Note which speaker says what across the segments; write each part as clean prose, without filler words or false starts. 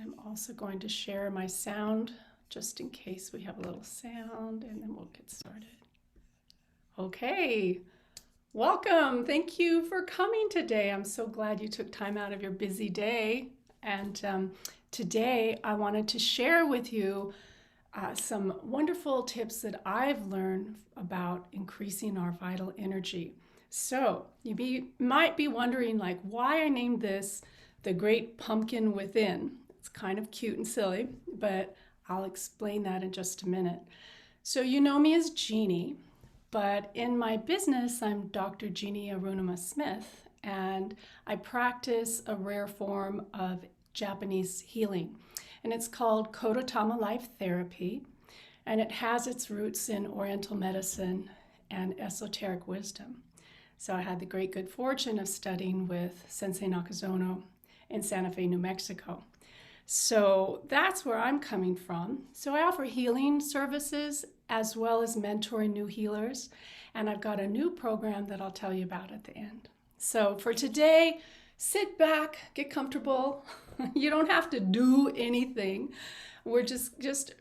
Speaker 1: I'm also going to share my sound just in case we have a little sound, and then we'll get started. Okay, welcome. Thank you for coming today. I'm so glad you took time out of your busy day. And today I wanted to share with you some wonderful tips that I've learned about increasing our vital energy. So you might be wondering like why I named this The Great Pumpkin Within. It's kind of cute and silly, but I'll explain that in just a minute. So you know me as Jeannie, but in my business, I'm Dr. Jeannie Arunima Smith, and I practice a rare form of Japanese healing, and it's called Kodotama Life Therapy, and it has its roots in Oriental medicine and esoteric wisdom. So I had the great good fortune of studying with Sensei Nakazono in Santa Fe, New Mexico. So that's where I'm coming from. So I offer healing services as well as mentoring new healers. And I've got a new program that I'll tell you about at the end. So for today, sit back, get comfortable. You don't have to do anything. We're just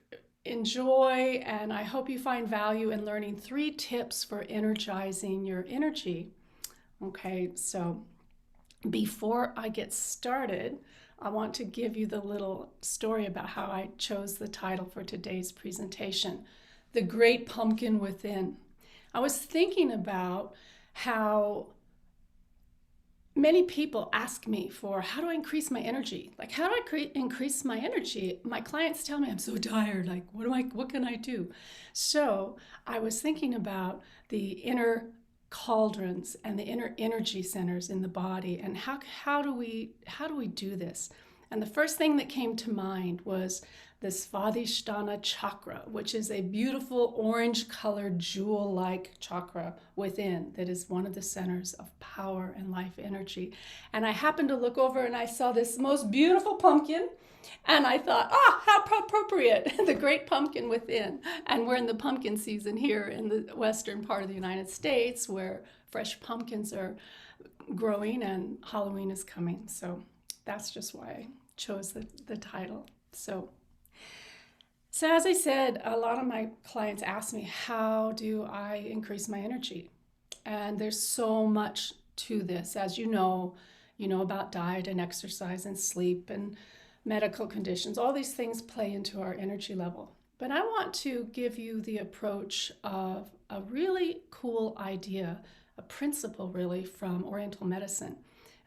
Speaker 1: enjoy, and I hope you find value in learning 3 tips for energizing your energy. Okay, so before I get started, I want to give you the little story about how I chose the title for today's presentation, The Great Pumpkin Within. I was thinking about how many people ask me for how do I increase my energy? Like, how do I increase my energy? My clients tell me I'm so tired. Like, what can I do? So I was thinking about the inner cauldrons and the inner energy centers in the body, and how do we do this? And the first thing that came to mind was the Svādishthāna chakra, which is a beautiful orange-colored jewel-like chakra within that is one of the centers of power and life energy. And I happened to look over and I saw this most beautiful pumpkin, and I thought, how appropriate, the great pumpkin within. And we're in the pumpkin season here in the western part of the United States where fresh pumpkins are growing and Halloween is coming. So that's just why I chose the title. So as I said, a lot of my clients ask me, how do I increase my energy? And there's so much to this. As you know about diet and exercise and sleep and medical conditions. All these things play into our energy level. But I want to give you the approach of a really cool idea, a principle really from Oriental medicine,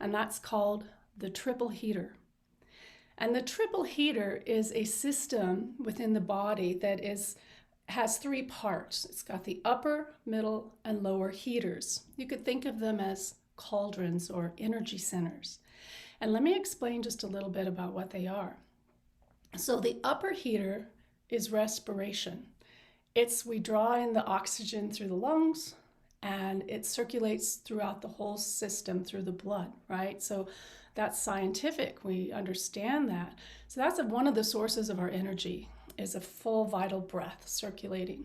Speaker 1: and that's called the triple heater. And the triple heater is a system within the body that has 3 parts. It's got the upper, middle, and lower heaters. You could think of them as cauldrons or energy centers. And let me explain just a little bit about what they are. So the upper heater is respiration. We draw in the oxygen through the lungs, and it circulates throughout the whole system through the blood, right? So that's scientific. We understand that. So that's one of the sources of our energy, is a full vital breath circulating.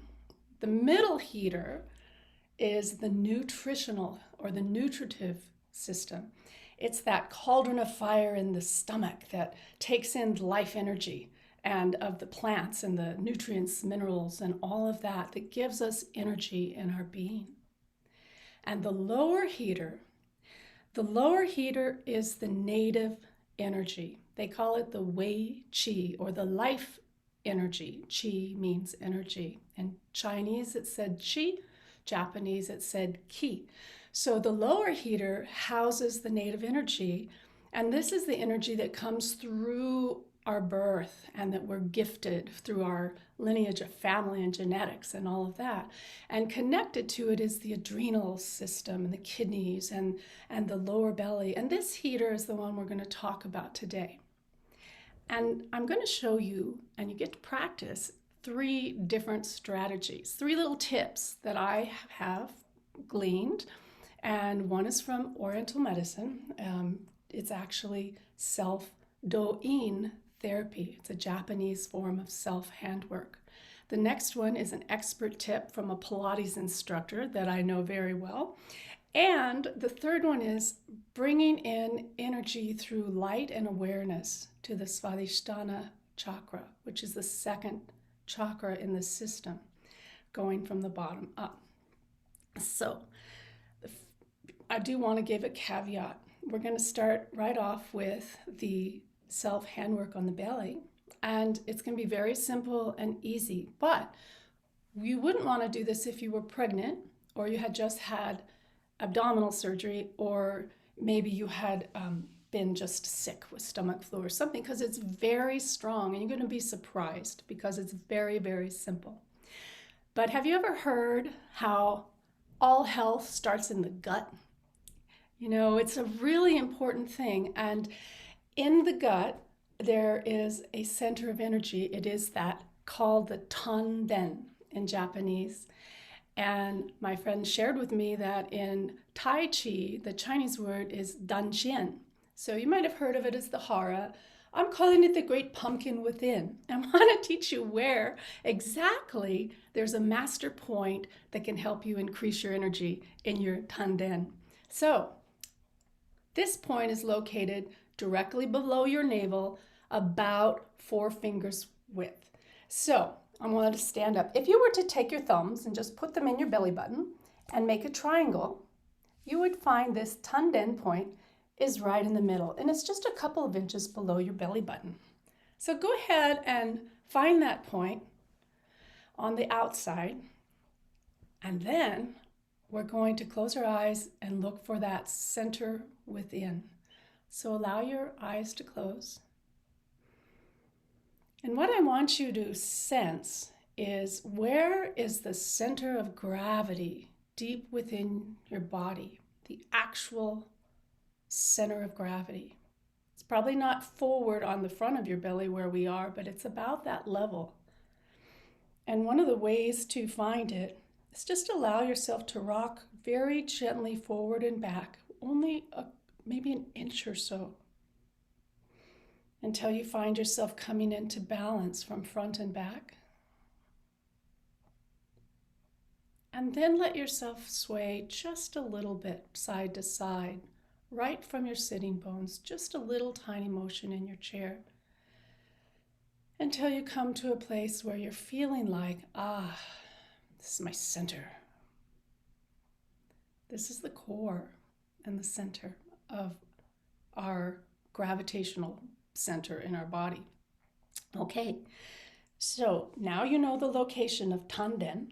Speaker 1: The middle heater is the nutritional or the nutritive system. It's that cauldron of fire in the stomach that takes in life energy and of the plants and the nutrients, minerals, and all of that gives us energy in our being. And the lower heater is the native energy. They call it the Wei Qi, or the life energy. Qi means energy. In Chinese, it said Qi. Japanese, it said Qi. So the lower heater houses the native energy, and this is the energy that comes through our birth and that we're gifted through our lineage of family and genetics and all of that. And connected to it is the adrenal system and the kidneys and the lower belly. And this heater is the one we're going to talk about today. And I'm going to show you, and you get to practice, 3 different strategies, 3 little tips that I have gleaned. And one is from Oriental medicine. It's actually self-doin therapy. It's a Japanese form of self-handwork. The next one is an expert tip from a Pilates instructor that I know very well. And the third one is bringing in energy through light and awareness to the Svādishthāna chakra, which is the second chakra in the system, going from the bottom up. So I do want to give a caveat. We're going to start right off with the self handwork on the belly, and it's going to be very simple and easy, but you wouldn't want to do this if you were pregnant or you had just had abdominal surgery, or maybe you had been just sick with stomach flu or something, because it's very strong and you're going to be surprised because it's very, very simple. But have you ever heard how all health starts in the gut? You know, it's a really important thing. And in the gut, there is a center of energy. It is that called the tanden in Japanese. And my friend shared with me that in Tai Chi, the Chinese word is danjian. So you might have heard of it as the hara. I'm calling it the great pumpkin within. I want to teach you where exactly there's a master point that can help you increase your energy in your tanden. So this point is located directly below your navel, about 4 fingers width. So I wanted to stand up. If you were to take your thumbs and just put them in your belly button and make a triangle, you would find this tanden point is right in the middle, and it's just a couple of inches below your belly button. So go ahead and find that point on the outside, and then we're going to close our eyes and look for that center within. So allow your eyes to close. And what I want you to sense is, where is the center of gravity deep within your body, the actual center of gravity. It's probably not forward on the front of your belly where we are, but it's about that level. And one of the ways to find it is just allow yourself to rock very gently forward and back, only maybe an inch or so, until you find yourself coming into balance from front and back. And then let yourself sway just a little bit side to side, right from your sitting bones, just a little tiny motion in your chair, until you come to a place where you're feeling like, this is my center. This is the core and the center of our gravitational center in our body. Okay, so now you know the location of tanden.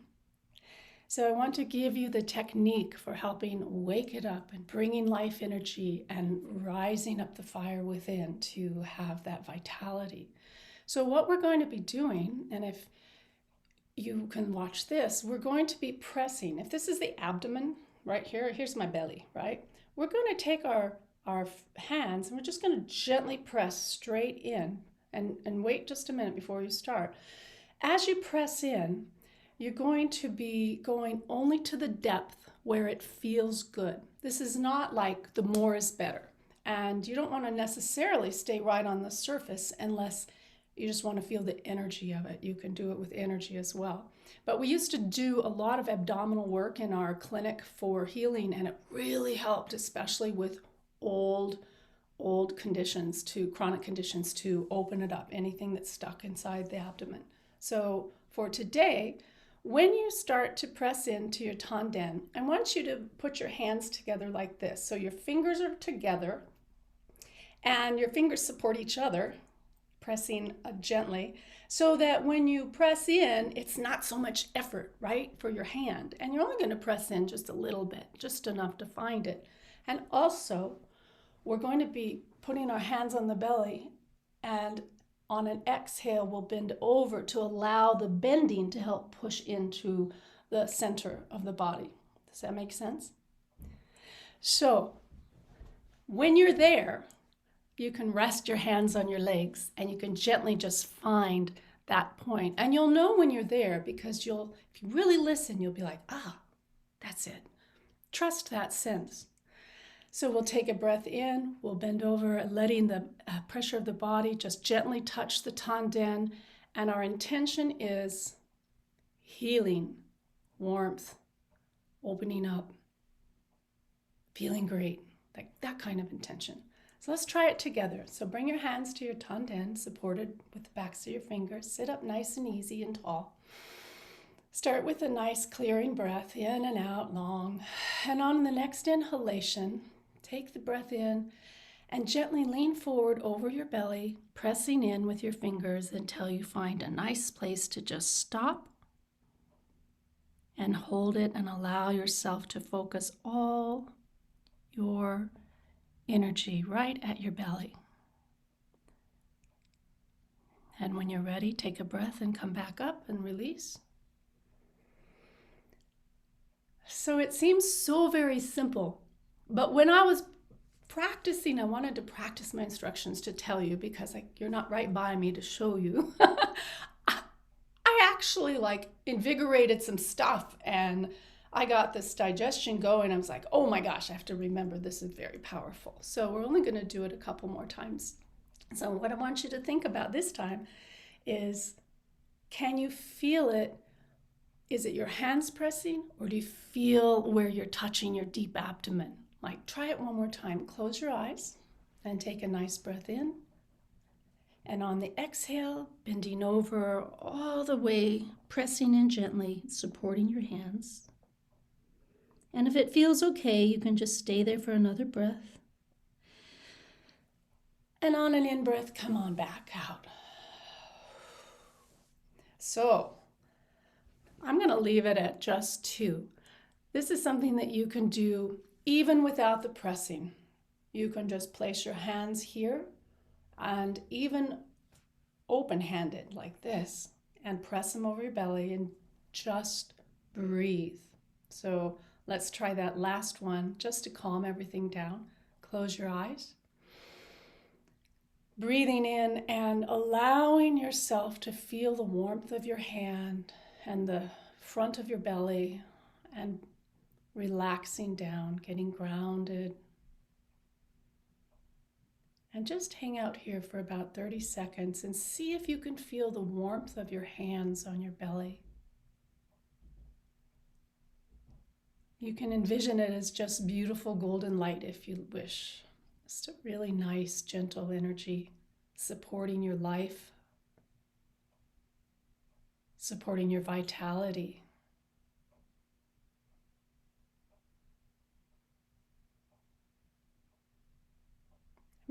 Speaker 1: So I want to give you the technique for helping wake it up and bringing life energy and rising up the fire within to have that vitality. So what we're going to be doing, and if you can watch this, we're going to be pressing. If this is the abdomen right here, here's my belly, right? We're going to take our hands and we're just going to gently press straight in, and wait just a minute before you start. As you press in, you're going to be going only to the depth where it feels good. This is not like the more is better. And you don't want to necessarily stay right on the surface unless you just want to feel the energy of it. You can do it with energy as well. But we used to do a lot of abdominal work in our clinic for healing, and it really helped, especially with old conditions, chronic conditions, to open it up, anything that's stuck inside the abdomen. So for today, when you start to press into your tanden, I want you to put your hands together like this. So your fingers are together and your fingers support each other, pressing gently, so that when you press in, it's not so much effort, right, for your hand. And you're only going to press in just a little bit, just enough to find it. And also, we're going to be putting our hands on the belly, and on an exhale, we'll bend over to allow the bending to help push into the center of the body. Does that make sense? So when you're there, you can rest your hands on your legs and you can gently just find that point. And you'll know when you're there, because if you really listen, you'll be like, that's it. Trust that sense. So we'll take a breath in, we'll bend over, letting the pressure of the body just gently touch the tanden. And our intention is healing, warmth, opening up. feeling great, like that kind of intention. So let's try it together. So bring your hands to your tanden, supported with the backs of your fingers. Sit up nice and easy and tall. Start with a nice clearing breath, in and out long. And on the next inhalation, take the breath in and gently lean forward over your belly, pressing in with your fingers until you find a nice place to just stop and hold it and allow yourself to focus all your energy right at your belly. And when you're ready, take a breath and come back up and release. So it seems so very simple, but when I was practicing, I wanted to practice my instructions to tell you because you're not right by me to show you. I actually invigorated some stuff and I got this digestion going. I was like, oh my gosh, I have to remember this is very powerful. So we're only going to do it a couple more times. So what I want you to think about this time is, can you feel it? Is it your hands pressing, or do you feel where you're touching your deep abdomen? Try it one more time. Close your eyes and take a nice breath in. And on the exhale, bending over all the way, pressing in gently, supporting your hands. And if it feels okay, you can just stay there for another breath. And on an in-breath, come on back out. So I'm going to leave it at just 2. This is something that you can do even without the pressing. You can just place your hands here and even open-handed like this and press them over your belly and just breathe. So let's try that last one just to calm everything down. Close your eyes. Breathing in and allowing yourself to feel the warmth of your hand and the front of your belly and relaxing down, getting grounded. And just hang out here for about 30 seconds and see if you can feel the warmth of your hands on your belly. You can envision it as just beautiful golden light if you wish. Just a really nice, gentle energy supporting your life, supporting your vitality.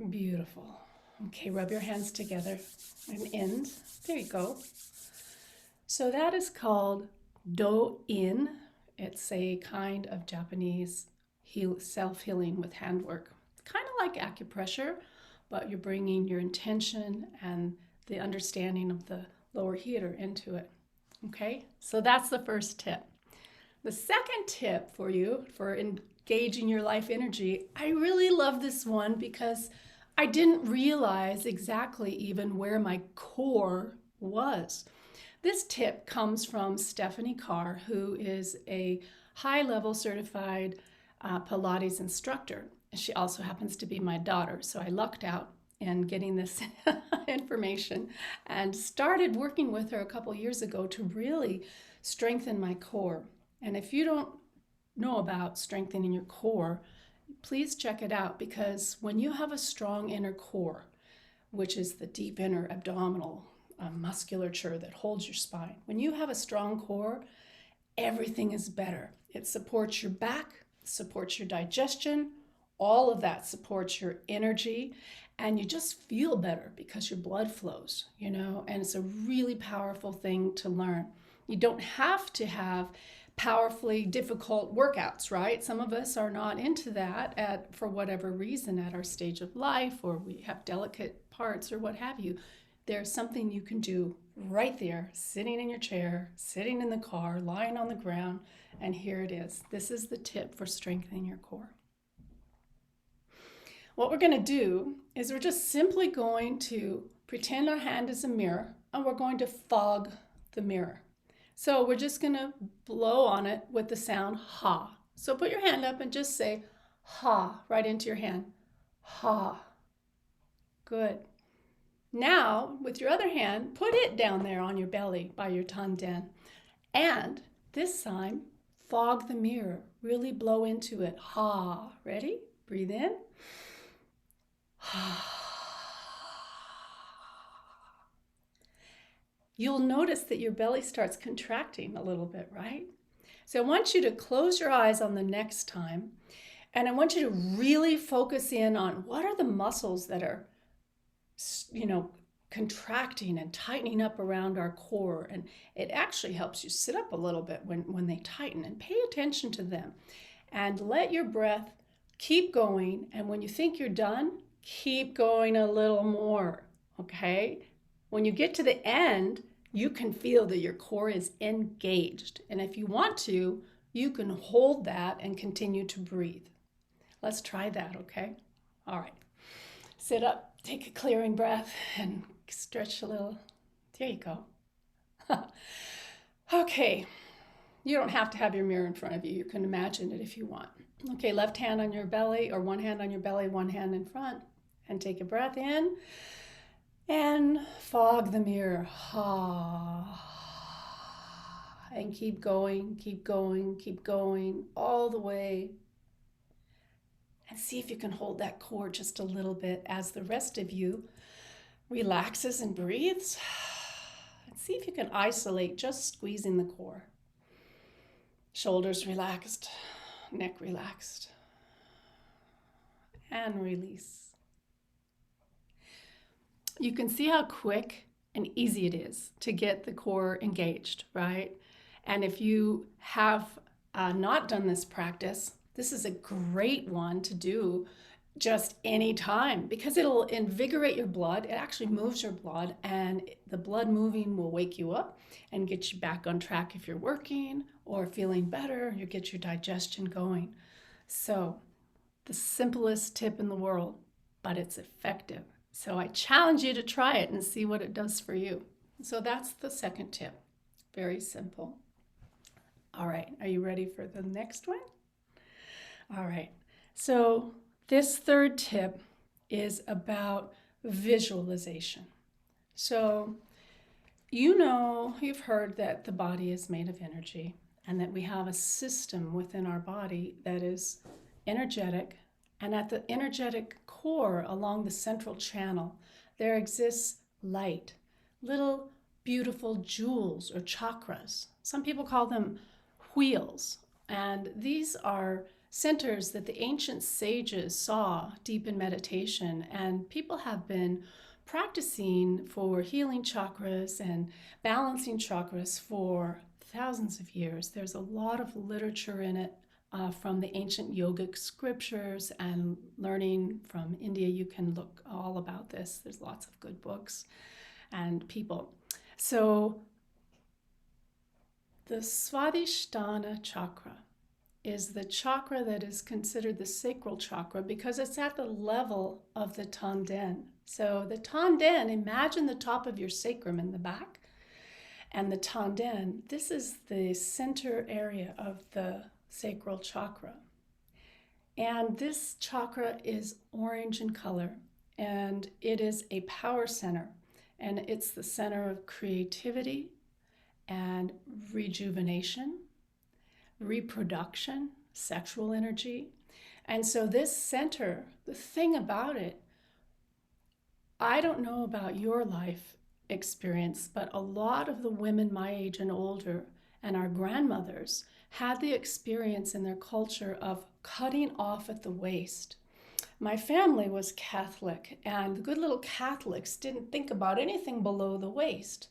Speaker 1: Beautiful. Okay, rub your hands together and end. There you go. So that is called Do-in. It's a kind of Japanese self-healing with handwork. Kind of like acupressure, but you're bringing your intention and the understanding of the lower heater into it. Okay, so that's the first tip. The second tip for you for engaging your life energy, I really love this one because I didn't realize exactly even where my core was. This tip comes from Stephanie Carr, who is a high-level certified Pilates instructor. She also happens to be my daughter, so I lucked out in getting this information and started working with her a couple years ago to really strengthen my core. And if you don't know about strengthening your core, please check it out, because when you have a strong inner core, which is the deep inner abdominal musculature that holds your spine, when you have a strong core, everything is better. It supports your back, supports your digestion, all of that supports your energy, and you just feel better because your blood flows, and it's a really powerful thing to learn. You don't have to have powerfully difficult workouts, right? Some of us are not into that for whatever reason at our stage of life, or we have delicate parts or what have you. There's something you can do right there, sitting in your chair, sitting in the car, lying on the ground, and here it is. This is the tip for strengthening your core. What we're going to do is we're just simply going to pretend our hand is a mirror, and we're going to fog the mirror. So we're just going to blow on it with the sound ha. So put your hand up and just say ha right into your hand. Ha. Good. Now, with your other hand, put it down there on your belly by your tanden. And this time, fog the mirror. Really blow into it. Ha. Ready? Breathe in. You'll notice that your belly starts contracting a little bit, right? So I want you to close your eyes on the next time, and I want you to really focus in on what are the muscles that are, contracting and tightening up around our core. And it actually helps you sit up a little bit when they tighten, and pay attention to them. And let your breath keep going. And when you think you're done, keep going a little more, okay? When you get to the end, you can feel that your core is engaged. And if you want to, you can hold that and continue to breathe. Let's try that, okay? All right. Sit up, take a clearing breath, and stretch a little. There you go. Okay. You don't have to have your mirror in front of you. You can imagine it if you want. Okay, left hand on your belly, or one hand on your belly, one hand in front. And take a breath in. And fog the mirror. And keep going, keep going, keep going all the way. And see if you can hold that core just a little bit as the rest of you relaxes and breathes. And see if you can isolate, just squeezing the core. Shoulders relaxed, neck relaxed. And release. You can see how quick and easy it is to get the core engaged, right? And if you have not done this practice, this is a great one to do just any time, because it'll invigorate your blood. It actually moves your blood, and the blood moving will wake you up and get you back on track if you're working or feeling better. You get your digestion going. So the simplest tip in the world, but it's effective. So I challenge you to try it and see what it does for you. So that's the second tip. Very simple. All right, are you ready for the next one? All right, so this third tip is about visualization. So you've heard that the body is made of energy, and that we have a system within our body that is energetic. And at the energetic core, along the central channel, there exists light, little beautiful jewels or chakras. Some people call them wheels. And these are centers that the ancient sages saw deep in meditation. And people have been practicing for healing chakras and balancing chakras for thousands of years. There's a lot of literature in it. From the ancient yogic scriptures, and learning from India, you can look all about this. There's lots of good books and people. So the Svādishthāna chakra is the chakra that is considered the sacral chakra because it's at the level of the tanden. So the tanden, imagine the top of your sacrum in the back, and the tanden, this is the center area of the sacral chakra. And this chakra is orange in color, and it is a power center, and it's the center of creativity and rejuvenation, reproduction, sexual energy. And so this center, the thing about it, I don't know about your life experience, but a lot of the women my age and older and our grandmothers had the experience in their culture of cutting off at the waist. My family was Catholic, and the good little Catholics didn't think about anything below the waist.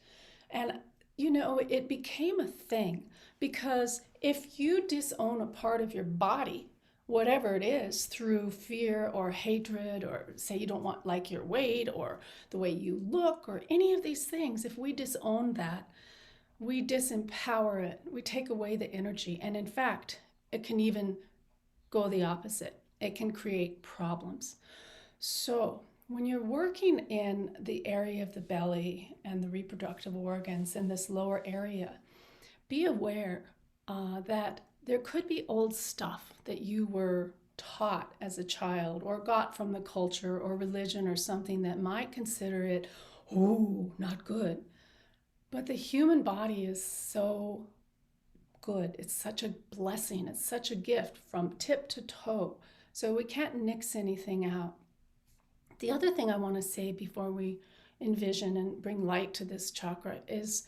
Speaker 1: And, it became a thing, because if you disown a part of your body, whatever it is, through fear or hatred, or say you don't like your weight or the way you look or any of these things, if we disown that, we disempower it, we take away the energy. And in fact, it can even go the opposite. It can create problems. So when you're working in the area of the belly and the reproductive organs in this lower area, be aware that there could be old stuff that you were taught as a child or got from the culture or religion or something that might consider it, not good. But the human body is so good. It's such a blessing. It's such a gift from tip to toe. So we can't nix anything out. The other thing I want to say before we envision and bring light to this chakra is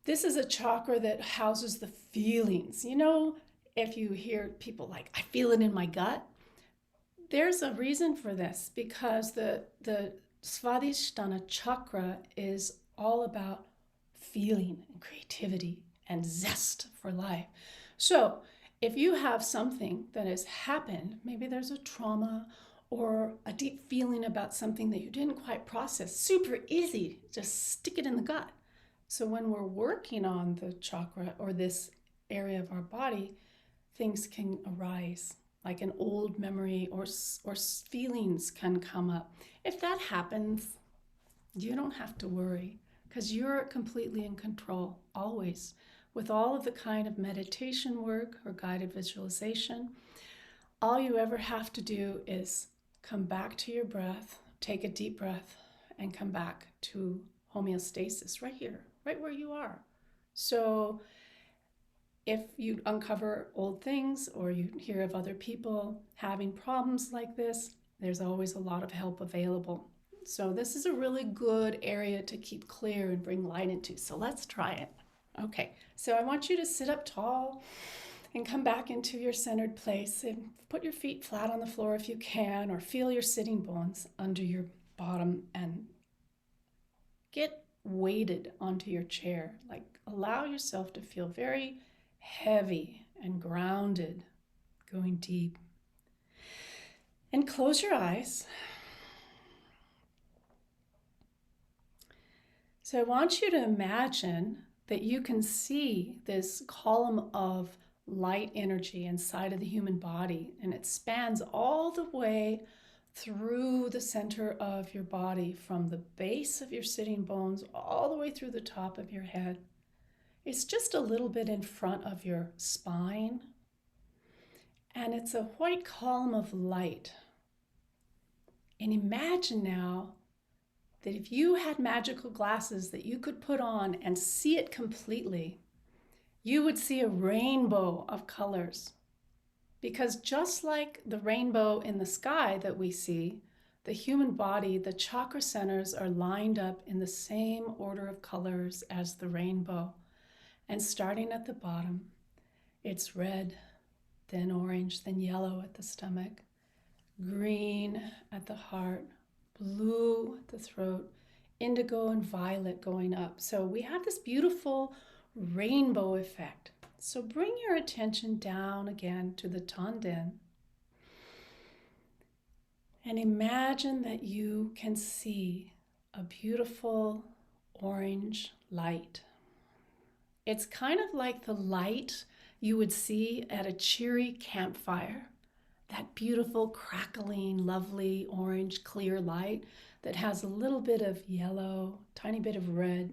Speaker 1: this is a chakra that houses the feelings. You know, if you hear people like, I feel it in my gut, there's a reason for this, because the Svādishthāna chakra is all about feeling and creativity and zest for life. So if you have something that has happened, maybe there's a trauma or a deep feeling about something that you didn't quite process, super easy, just stick it in the gut. So when we're working on the chakra or this area of our body, things can arise, like an old memory or feelings can come up. If that happens, you don't have to worry, because you're completely in control, always. With all of the kind of meditation work or guided visualization, all you ever have to do is come back to your breath, take a deep breath, and come back to homeostasis right here, right where you are. So if you uncover old things or you hear of other people having problems like this, there's always a lot of help available. So this is a really good area to keep clear and bring light into. So let's try it. Okay, so I want you to sit up tall and come back into your centered place and put your feet flat on the floor if you can, or feel your sitting bones under your bottom and get weighted onto your chair. Like, allow yourself to feel very heavy and grounded, going deep. And close your eyes. So I want you to imagine that you can see this column of light energy inside of the human body, and it spans all the way through the center of your body, from the base of your sitting bones all the way through the top of your head. It's just a little bit in front of your spine, and it's a white column of light. And imagine now that if you had magical glasses that you could put on and see it completely, you would see a rainbow of colors. Because just like the rainbow in the sky that we see, the human body, the chakra centers are lined up in the same order of colors as the rainbow. And starting at the bottom, it's red, then orange, then yellow at the stomach, green at the heart, blue at the throat, indigo and violet going up. So we have this beautiful rainbow effect. So bring your attention down again to the tanden. And imagine that you can see a beautiful orange light. It's kind of like the light you would see at a cheery campfire. That beautiful, crackling, lovely, orange, clear light that has a little bit of yellow, tiny bit of red.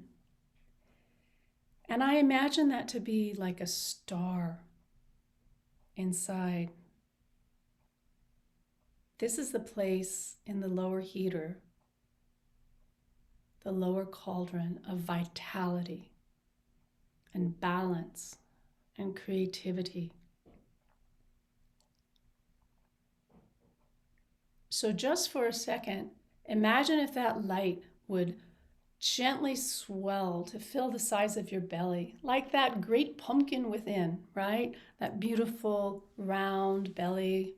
Speaker 1: And I imagine that to be like a star inside. This is the place in the lower heater, the lower cauldron of vitality and balance and creativity. So just for a second, imagine if that light would gently swell to fill the size of your belly, like that great pumpkin within, right? That beautiful round belly.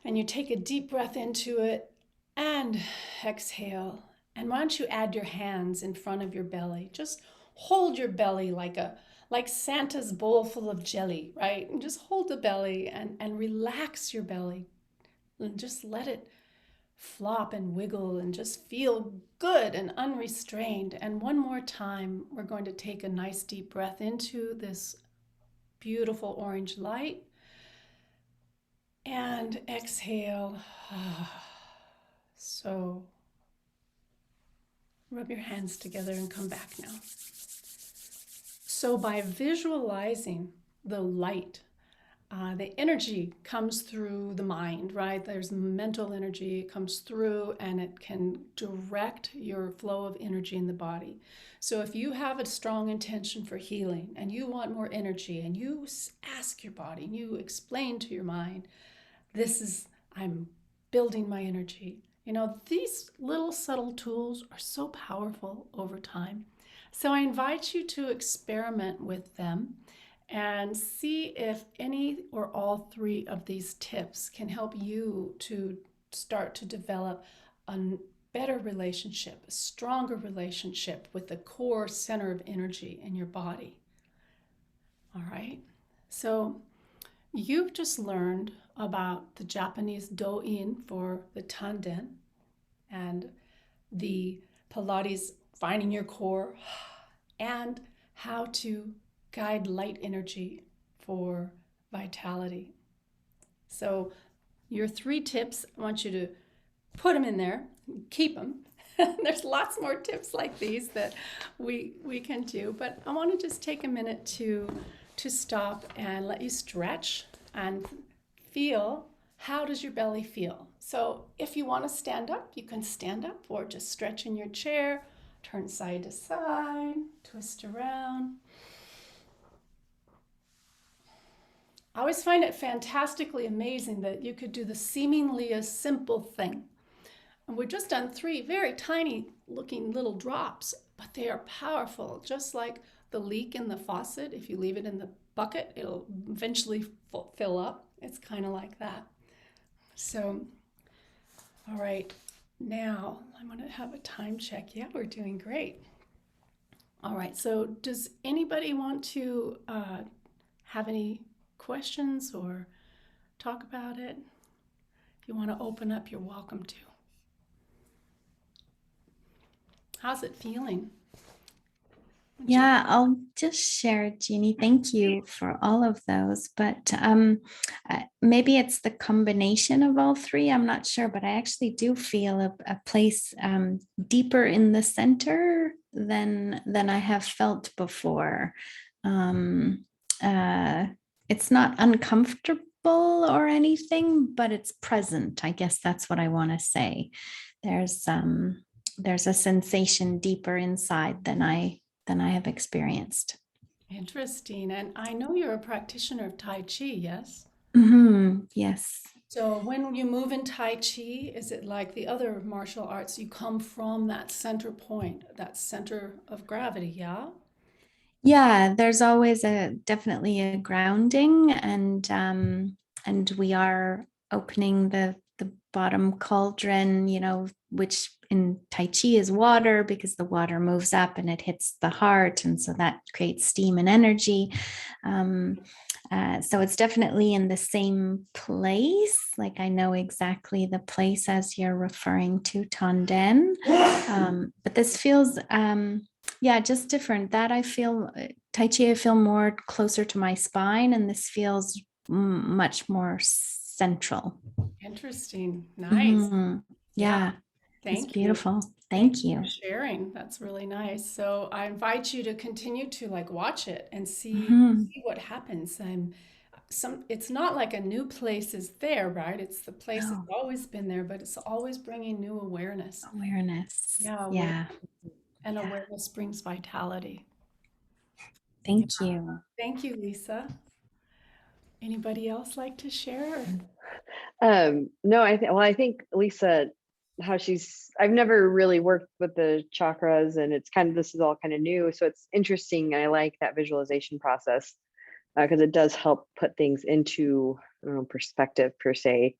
Speaker 1: And you take a deep breath into it and exhale. And why don't you add your hands in front of your belly? Just hold your belly like Santa's bowl full of jelly, right? And just hold the belly and relax your belly. And just let it flop and wiggle and just feel good and unrestrained. And one more time, we're going to take a nice deep breath into this beautiful orange light. And exhale. So rub your hands together and come back now. So by visualizing the light the energy comes through the mind, right? There's mental energy, it comes through and it can direct your flow of energy in the body. So if you have a strong intention for healing and you want more energy and you ask your body and you explain to your mind, I'm building my energy. These little subtle tools are so powerful over time. So I invite you to experiment with them and see if any or all three of these tips can help you to start to develop a better relationship, a stronger relationship with the core center of energy in your body. All right. So you've just learned about the Japanese do-in for the tanden and the Pilates finding your core and how to guide light energy for vitality. So your 3 tips, I want you to put them in there, keep them. There's lots more tips like these that we can do, but I want to just take a minute to stop and let you stretch and feel, how does your belly feel? So if you want to stand up, you can stand up or just stretch in your chair, turn side to side, twist around. I always find it fantastically amazing that you could do the seemingly a simple thing. And we've just done 3 very tiny looking little drops, but they are powerful. Just like the leak in the faucet, if you leave it in the bucket, it'll eventually fill up. It's kind of like that. So, all right, now I'm going to have a time check. Yeah, we're doing great. All right, so does anybody want to have any questions or talk about it? If you want to open up, you're welcome to. How's it feeling?
Speaker 2: Yeah, I'll just share, Jeannie. Thank you for all of those. But maybe it's the combination of all 3. I'm not sure, but I actually do feel a place deeper in the center than I have felt before. It's not uncomfortable or anything, but it's present. I guess that's what I want to say. There's a sensation deeper inside than I have experienced.
Speaker 1: Interesting. And I know you're a practitioner of Tai Chi, yes?
Speaker 2: Yes.
Speaker 1: So when you move in Tai Chi, is it like the other martial arts? You come from that center point, that center of gravity, yeah?
Speaker 2: Yeah, there's always definitely a grounding, and we are opening the bottom cauldron, which in Tai Chi is water, because the water moves up and it hits the heart, and so that creates steam and energy. So it's definitely in the same place. Like, I know exactly the place as you're referring to, tanden. But this feels yeah, just different. That I feel Tai Chi, I feel more closer to my spine, and this feels much more central.
Speaker 1: Interesting. Nice.
Speaker 2: Mm-hmm.
Speaker 1: Yeah.
Speaker 2: Yeah, it's
Speaker 1: Thank you.
Speaker 2: beautiful.
Speaker 1: Thank
Speaker 2: Thank
Speaker 1: you for
Speaker 2: you.
Speaker 1: sharing. That's really nice. So I invite you to continue to like watch it and
Speaker 2: Mm-hmm.
Speaker 1: see what happens. And it's not like a new place is there, right? It's the place that's
Speaker 2: Oh,
Speaker 1: always been there, but it's always bringing new awareness.
Speaker 2: awareness.
Speaker 1: Yeah,
Speaker 2: Yeah,
Speaker 1: and
Speaker 2: yeah.
Speaker 1: awareness brings vitality. Yeah.
Speaker 2: Thank you.
Speaker 1: Thank you, Lisa. Anybody else like to share?
Speaker 3: No, I think Lisa, I've never really worked with the chakras, and this is all kind of new. So it's interesting. And I like that visualization process because it does help put things into, I don't know, perspective per se.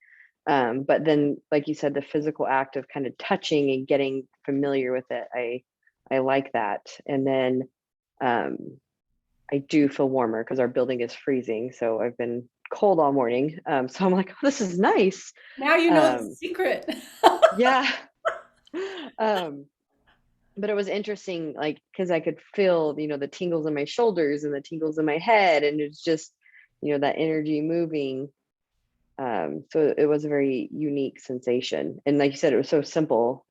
Speaker 3: But then, like you said, the physical act of kind of touching and getting familiar with it, I like that. And then um, I do feel warmer because our building is freezing. So I've been cold all morning. So I'm like, oh, this is nice.
Speaker 1: Now you know the
Speaker 3: Um,
Speaker 1: secret.
Speaker 3: yeah. But it was interesting, like, because I could feel, the tingles in my shoulders and the tingles in my head. And it's just, that energy moving. So it was a very unique sensation. And like you said, it was so simple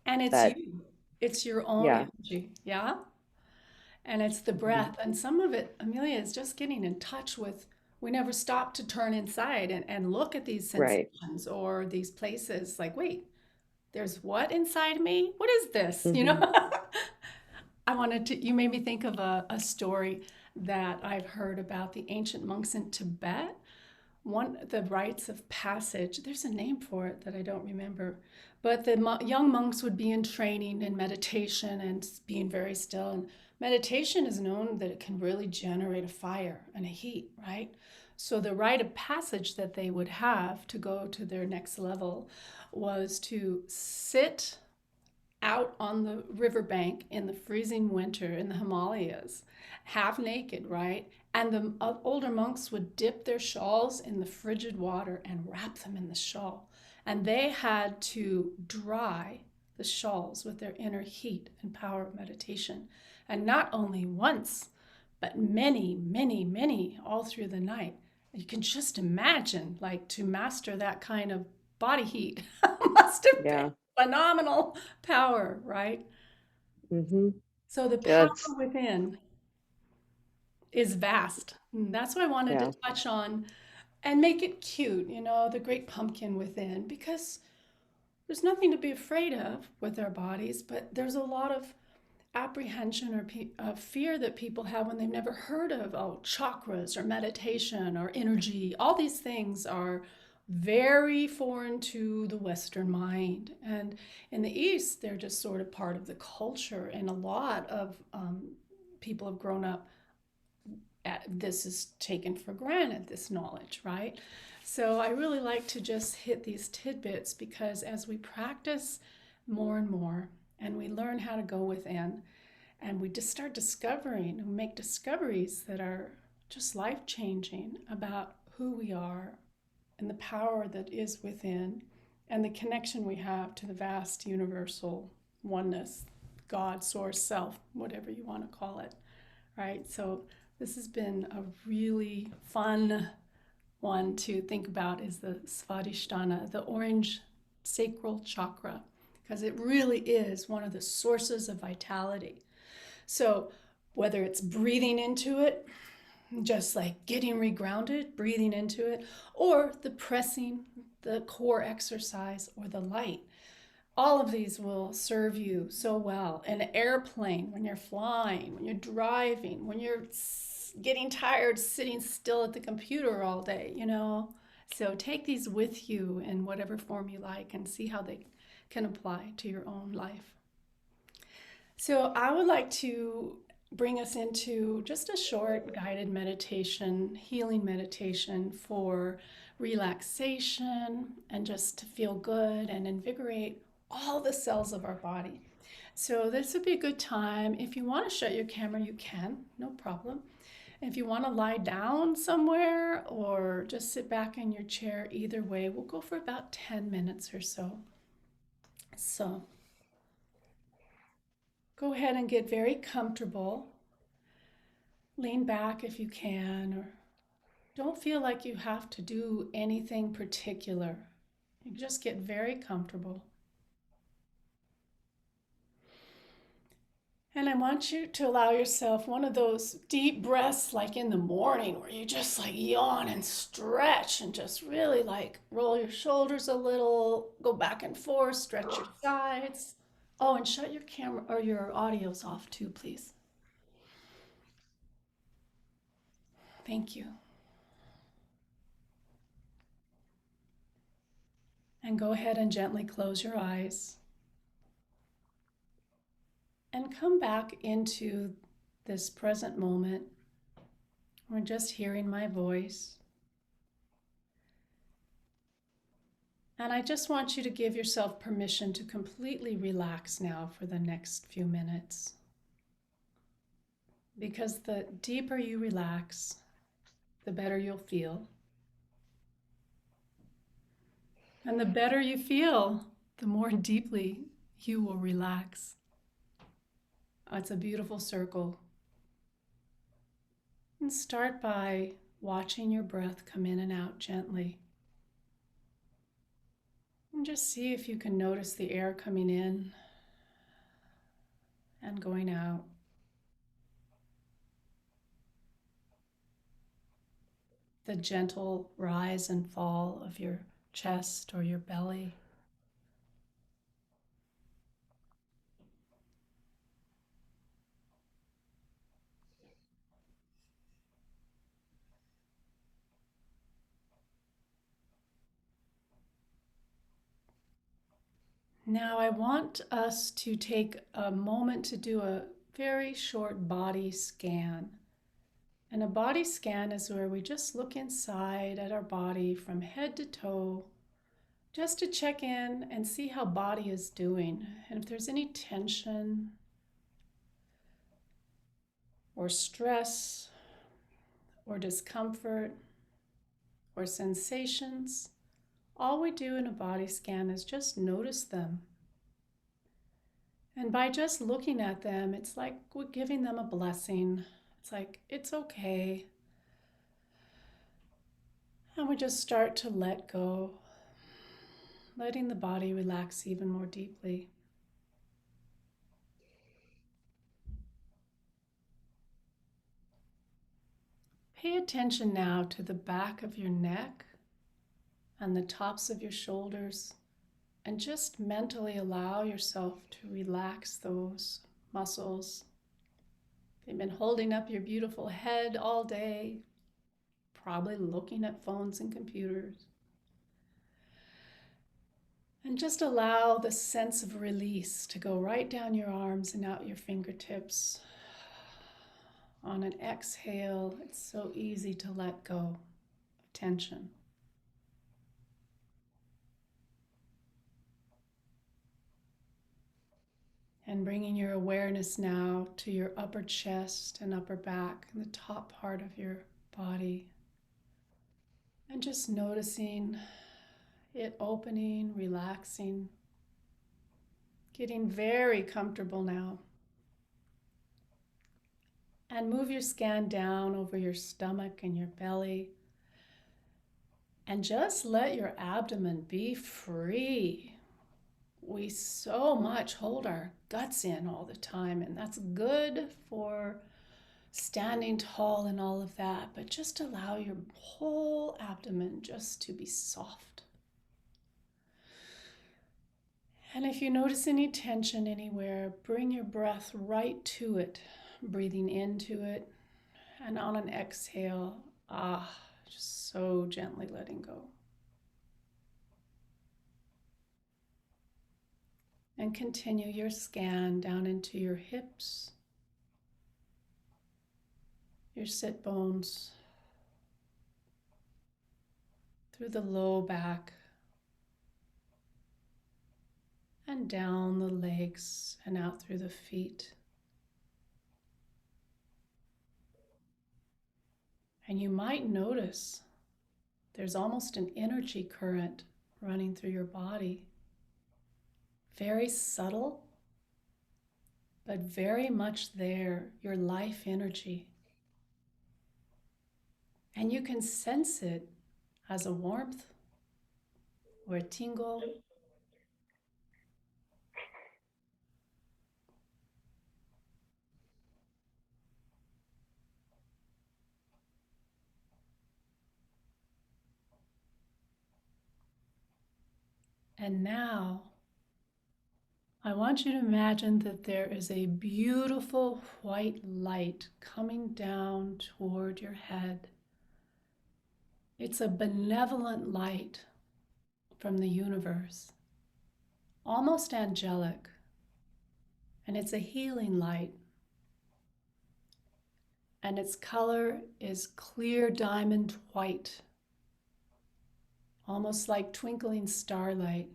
Speaker 1: And it's
Speaker 3: that,
Speaker 1: you. It's your own
Speaker 3: yeah.
Speaker 1: energy. Yeah. And it's the
Speaker 3: Mhm.
Speaker 1: breath. And some of it, Amelia, is just getting in touch with we never stop to turn inside and look at these
Speaker 3: Right.
Speaker 1: sensations or these places like, wait, there's what inside me? What is this? You
Speaker 3: Hmm.
Speaker 1: know? You made me think of a story that I've heard about the ancient monks in Tibet. The rites of passage, there's a name for it that I don't remember, but the young monks would be in training and meditation and being very still. And meditation is known that it can really generate a fire and a heat, right? So the rite of passage that they would have to go to their next level was to sit out on the riverbank in the freezing winter in the Himalayas, half naked, right? And the older monks would dip their shawls in the frigid water and wrap them in the shawl. And they had to dry the shawls with their inner heat and power of meditation. And not only once, but many, many, many all through the night. You can just imagine, like, to master that kind of body heat must have been
Speaker 3: Yeah.
Speaker 1: phenomenal power, right?
Speaker 3: Hmm.
Speaker 1: So the
Speaker 3: Yeah.
Speaker 1: power within is vast. And that's what I wanted to
Speaker 3: Yeah.
Speaker 1: touch on and make it cute, the great pumpkin within, because there's nothing to be afraid of with our bodies, but there's a lot of apprehension or fear that people have when they've never heard of chakras or meditation or energy. All these things are very foreign to the Western mind, and in the East they're just sort of part of the culture, and a lot of people have grown up this is taken for granted, this knowledge, right? So I really like to just hit these tidbits, because as we practice more and more and we learn how to go within, and we just start discovering and make discoveries that are just life changing about who we are and the power that is within and the connection we have to the vast universal oneness, God, source, self, whatever you want to call it, right? So this has been a really fun one to think about, is the Svādishthāna, the orange sacral chakra, because it really is one of the sources of vitality. So whether it's breathing into it, just like getting regrounded, breathing into it, or the pressing, the core exercise, or the light, all of these will serve you so well. In an airplane, when you're flying, when you're driving, when you're getting tired sitting still at the computer all day, So take these with you in whatever form you like and see how they can apply to your own life. So I would like to bring us into just a short guided meditation, healing meditation for relaxation and just to feel good and invigorate all the cells of our body. So this would be a good time. If you want to shut your camera, you can, no problem. If you want to lie down somewhere or just sit back in your chair, either way, we'll go for about 10 minutes or so. So go ahead and get very comfortable. Lean back if you can, or don't feel like you have to do anything particular. You just get very comfortable. And I want you to allow yourself one of those deep breaths like in the morning where you just like yawn and stretch and just really like roll your shoulders a little, go back and forth, stretch your sides. Oh, and shut your camera or your audios off too, please. Thank you. And go ahead and gently close your eyes and come back into this present moment. We're just hearing my voice. And I just want you to give yourself permission to completely relax now for the next few minutes. Because the deeper you relax, the better you'll feel. And the better you feel, the more deeply you will relax. It's a beautiful circle. And start by watching your breath come in and out gently. And just see if you can notice the air coming in and going out. the gentle rise and fall of your chest or your belly. Now I want us to take a moment to do a very short body scan. And a body scan is where we just look inside at our body from head to toe, just to check in and see how body is doing. And if there's any tension or stress or discomfort or sensations, all we do in a body scan is just notice them. And by just looking at them, it's like we're giving them a blessing. It's like, it's okay. And we just start to let go, letting the body relax even more deeply. Pay attention now to the back of your neck and the tops of your shoulders, and just mentally allow yourself to relax those muscles. They've been holding up your beautiful head all day, probably looking at phones and computers. And just allow the sense of release to go right down your arms and out your fingertips. On an exhale, it's so easy to let go of tension. And bringing your awareness now to your upper chest and upper back and the top part of your body. And just noticing it opening, relaxing, getting very comfortable now. And move your scan down over your stomach and your belly. And just let your abdomen be free. We so much hold our guts in all the time, and that's good for standing tall and all of that, but just allow your whole abdomen just to be soft. And if you notice any tension anywhere, bring your breath right to it, breathing into it, and on an exhale, just so gently letting go. And continue your scan down into your hips, your sit bones, through the low back, and down the legs and out through the feet. And you might notice there's almost an energy current running through your body. Very subtle, but very much there, your life energy. And you can sense it as a warmth or a tingle. And now, I want you to imagine that there is a beautiful white light coming down toward your head. It's a benevolent light from the universe, almost angelic, and it's a healing light. And its color is clear diamond white, almost like twinkling starlight.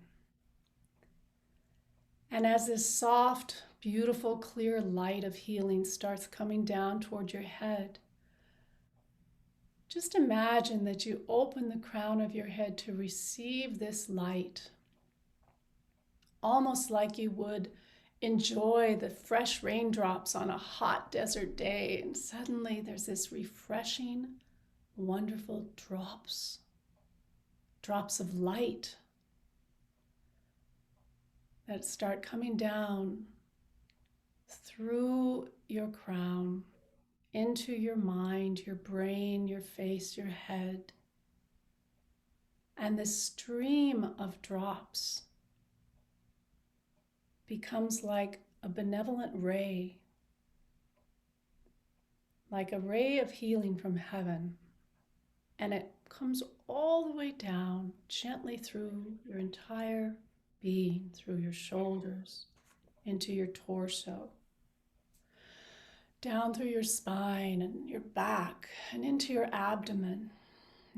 Speaker 1: And as this soft, beautiful, clear light of healing starts coming down toward your head, just imagine that you open the crown of your head to receive this light, almost like you would enjoy the fresh raindrops on a hot desert day, and suddenly there's this refreshing, wonderful drops of light that start coming down through your crown into your mind, your brain, your face, your head. And this stream of drops becomes like a benevolent ray, like a ray of healing from heaven. And it comes all the way down, gently through your entire being, through your shoulders, into your torso, down through your spine and your back, and into your abdomen,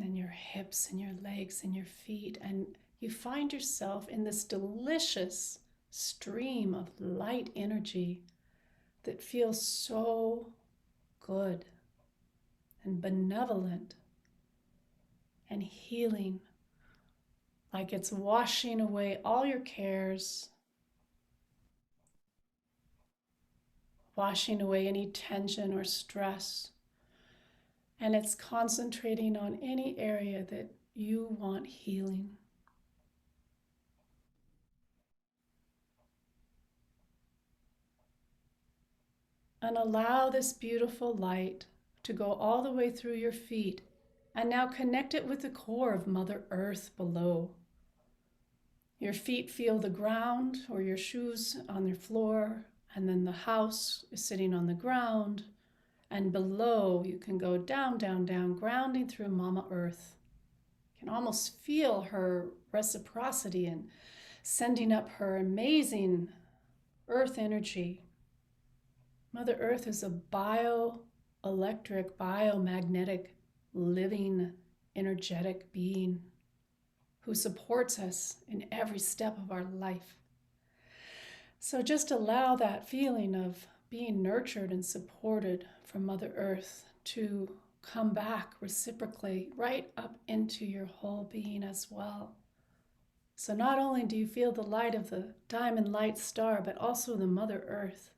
Speaker 1: and your hips and your legs and your feet. And you find yourself in this delicious stream of light energy that feels so good and benevolent and healing, like it's washing away all your cares, washing away any tension or stress, and it's concentrating on any area that you want healing. And allow this beautiful light to go all the way through your feet, and now connect it with the core of Mother Earth below. Your feet feel the ground, or your shoes on the floor, and then the house is sitting on the ground, and below you can go down, down, down, grounding through Mama Earth. You can almost feel her reciprocity and sending up her amazing earth energy. Mother Earth is a bioelectric, biomagnetic, living, energetic being who supports us in every step of our life. So just allow that feeling of being nurtured and supported from Mother Earth to come back reciprocally right up into your whole being as well. So not only do you feel the light of the diamond light star, but also the Mother Earth.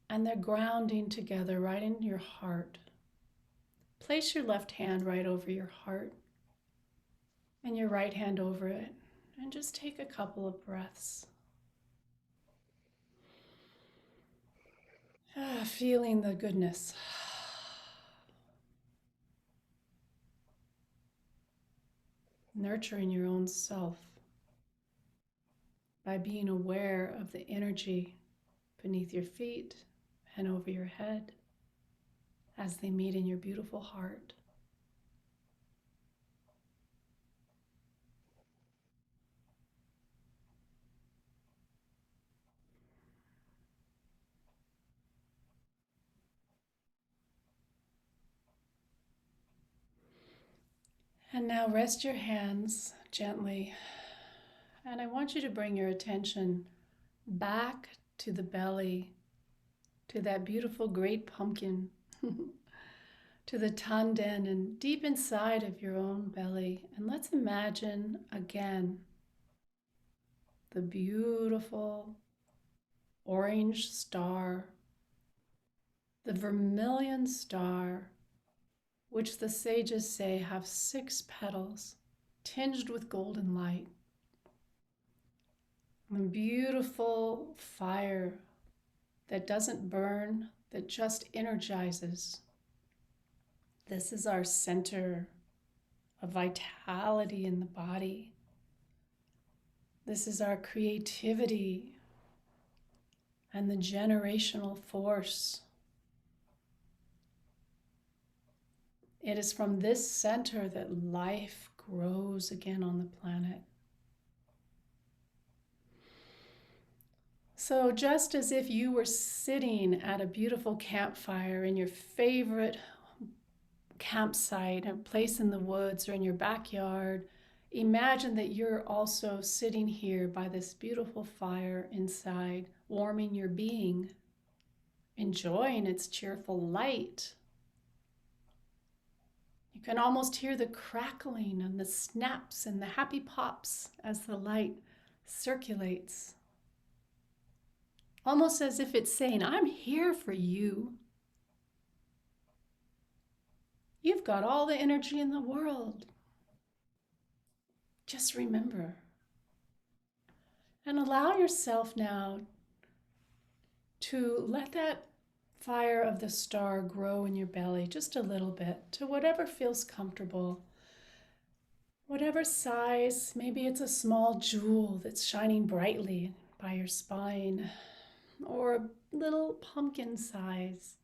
Speaker 1: And they're grounding together right in your heart. Place your left hand right over your heart and your right hand over it, and just take a couple of breaths. Feeling the goodness. Nurturing your own self by being aware of the energy beneath your feet and over your head as they meet in your beautiful heart. And now rest your hands gently, and I want you to bring your attention back to the belly, to that beautiful great pumpkin, to the tanden, and deep inside of your own belly. And let's imagine again the beautiful orange star, the vermilion star, which the sages say have 6 petals tinged with golden light. A beautiful fire that doesn't burn, that just energizes. This is our center of vitality in the body. This is our creativity and the generational force. It is from this center that life grows again on the planet. So just as if you were sitting at a beautiful campfire in your favorite campsite, a place in the woods or in your backyard, imagine that you're also sitting here by this beautiful fire inside, warming your being, enjoying its cheerful light. You can almost hear the crackling and the snaps and the happy pops as the light circulates. Almost as if it's saying, I'm here for you. You've got all the energy in the world. Just remember. And allow yourself now to let that fire of the star grow in your belly just a little bit to whatever feels comfortable. Whatever size, maybe it's a small jewel that's shining brightly by your spine, or a little pumpkin size,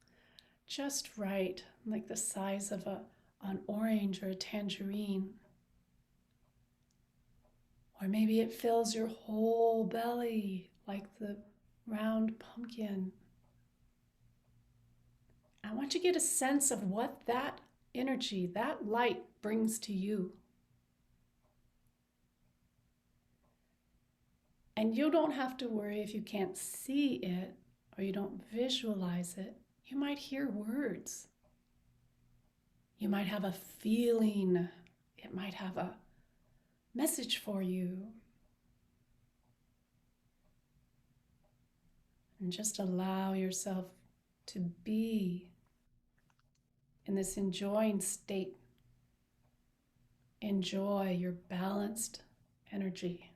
Speaker 1: just right, like the size of an orange or a tangerine. Or maybe it fills your whole belly like the round pumpkin. I want you to get a sense of what that energy, that light brings to you. And you don't have to worry if you can't see it or you don't visualize it. You might hear words. You might have a feeling. It might have a message for you. And just allow yourself to be in this enjoying state. Enjoy your balanced energy.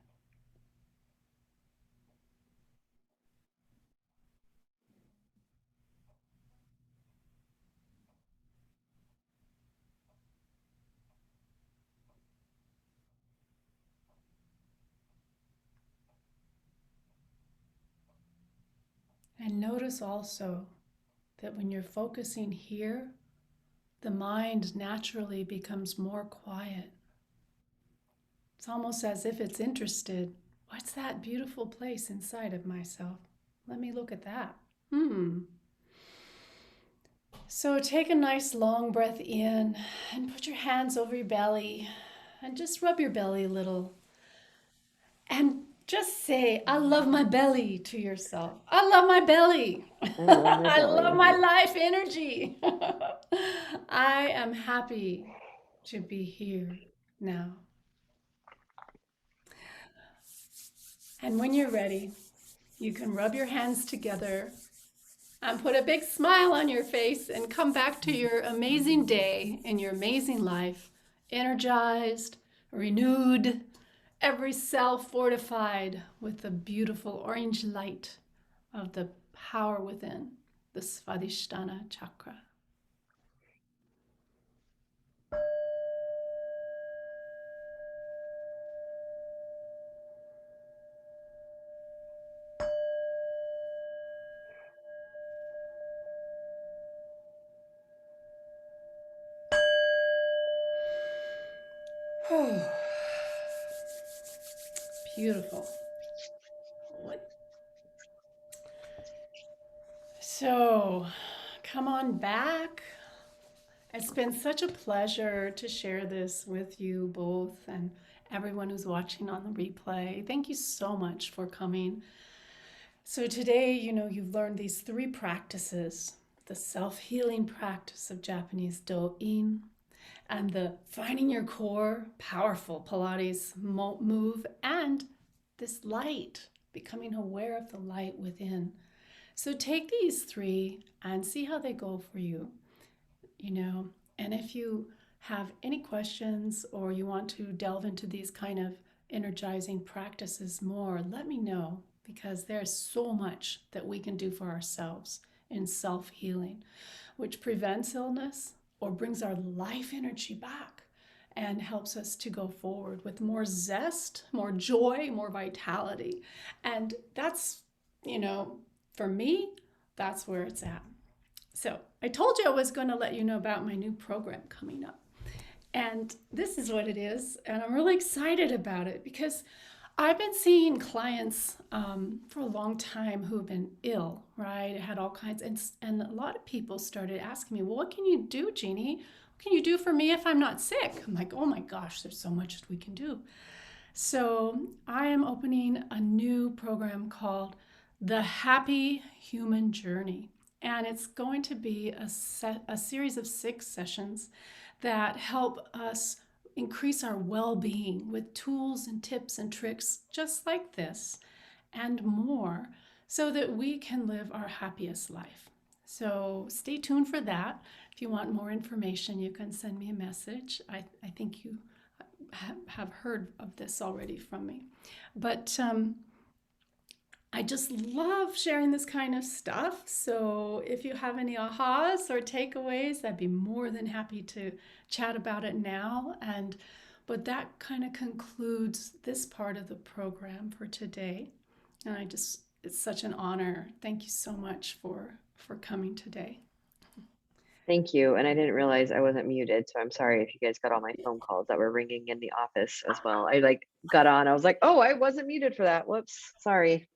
Speaker 1: And notice also that when you're focusing here, the mind naturally becomes more quiet. It's almost as if it's interested. What's that beautiful place inside of myself? Let me look at that. So take a nice long breath in and put your hands over your belly and just rub your belly a little. And just say, I love my belly to yourself. I love my belly. I love my life energy. I am happy to be here now. And when you're ready, you can rub your hands together and put a big smile on your face and come back to your amazing day and your amazing life, energized, renewed, every cell fortified with the beautiful orange light of the power within, the Svādishthāna chakra. Beautiful. So, come on back. It's been such a pleasure to share this with you both and everyone who's watching on the replay. Thank you so much for coming. So today, you've learned these 3 practices: the self-healing practice of Japanese Do-in, and the finding your core, powerful Pilates move, and this light, becoming aware of the light within. So take these 3 and see how they go for you, and if you have any questions or you want to delve into these kind of energizing practices more, let me know, because there's so much that we can do for ourselves in self-healing, which prevents illness or brings our life energy back and helps us to go forward with more zest, more joy, more vitality. And that's, for me, that's where it's at. So I told you I was going to let you know about my new program coming up. And this is what it is. And I'm really excited about it because I've been seeing clients for a long time who have been ill, right? I had all kinds, and a lot of people started asking me, well, what can you do, Jeannie? What can you do for me if I'm not sick? I'm like, oh my gosh, there's so much that we can do. So I am opening a new program called The Happy Human Journey. And it's going to be a series of 6 sessions that help us increase our well-being with tools and tips and tricks just like this and more, so that we can live our happiest life. So stay tuned for that. If you want more information, you can send me a message. I think you have heard of this already from me. But I just love sharing this kind of stuff. So if you have any ahas or takeaways, I'd be more than happy to chat about it now. But that kind of concludes this part of the program for today. And it's such an honor. Thank you so much for coming today.
Speaker 3: Thank you. And I didn't realize I wasn't muted. So I'm sorry if you guys got all my phone calls that were ringing in the office as well. I like got on. I was like, oh, I wasn't muted for that. Whoops. Sorry.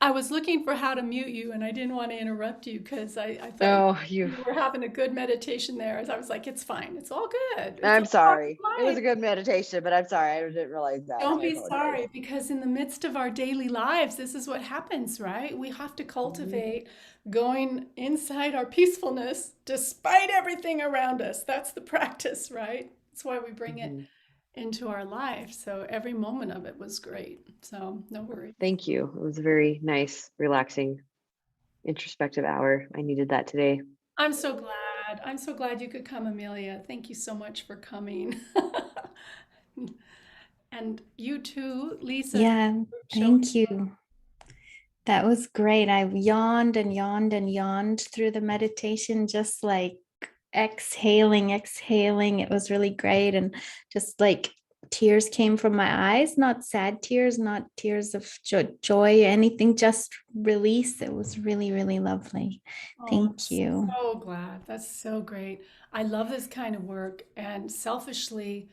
Speaker 1: I was looking for how to mute you, and I didn't want to interrupt you because I thought
Speaker 3: No,
Speaker 1: you were having a good meditation there. As I was like, it's fine. It's all good. It's
Speaker 3: I'm
Speaker 1: all
Speaker 3: sorry. It was
Speaker 1: fine.
Speaker 3: a good meditation, but I'm sorry. I didn't realize that.
Speaker 1: Don't
Speaker 3: So I
Speaker 1: be
Speaker 3: apologize.
Speaker 1: sorry, because in the midst of our daily lives, this is what happens, right? We have to
Speaker 3: Mhm.
Speaker 1: cultivate going inside our peacefulness despite everything around us. That's the practice, right? That's why we bring it
Speaker 3: Mhm.
Speaker 1: into our life. So every moment of it was great. So no worries.
Speaker 3: Thank you. It was a very nice, relaxing, introspective hour. I needed that today.
Speaker 1: I'm so glad. I'm so glad you could come, Amelia. Thank you so much for coming. And you too, Lisa.
Speaker 2: Yeah,
Speaker 1: Show.
Speaker 2: thank you. That was great. I yawned and yawned and yawned through the meditation, just like exhaling, exhaling. It was really great. And just like tears came from my eyes, not sad tears, not tears of joy, anything, just release. It was really, really lovely.
Speaker 1: Oh, I'm
Speaker 2: Thank you.
Speaker 1: so glad. That's so great. I love this kind of work. And selfishly,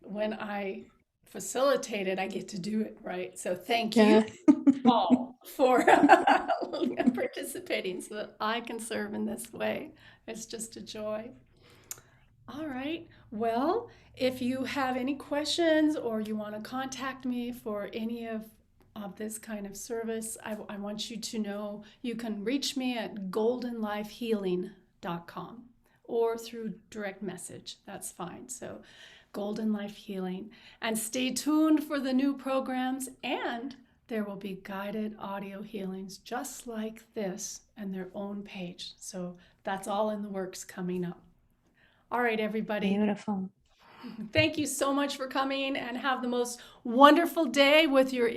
Speaker 1: when I facilitate it, I get to do it, right? So thank you
Speaker 2: Yeah.
Speaker 1: all for participating so that I can serve in this way. It's just a joy. All right. Well, if you have any questions or you want to contact me for any of this kind of service, I want you to know you can reach me at goldenlifehealing.com or through direct message. That's fine. So, Golden Life Healing. And stay tuned for the new programs, and there will be guided audio healings just like this and their own page. So, that's all in the works coming up. All right, everybody.
Speaker 2: Beautiful.
Speaker 1: Thank you so much for coming, and have the most wonderful day with your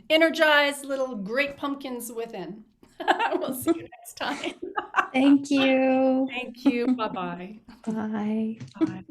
Speaker 1: energized little great pumpkins within. We'll see you next time.
Speaker 2: Thank you.
Speaker 1: Thank you. Bye-bye.
Speaker 2: Bye.
Speaker 1: Bye.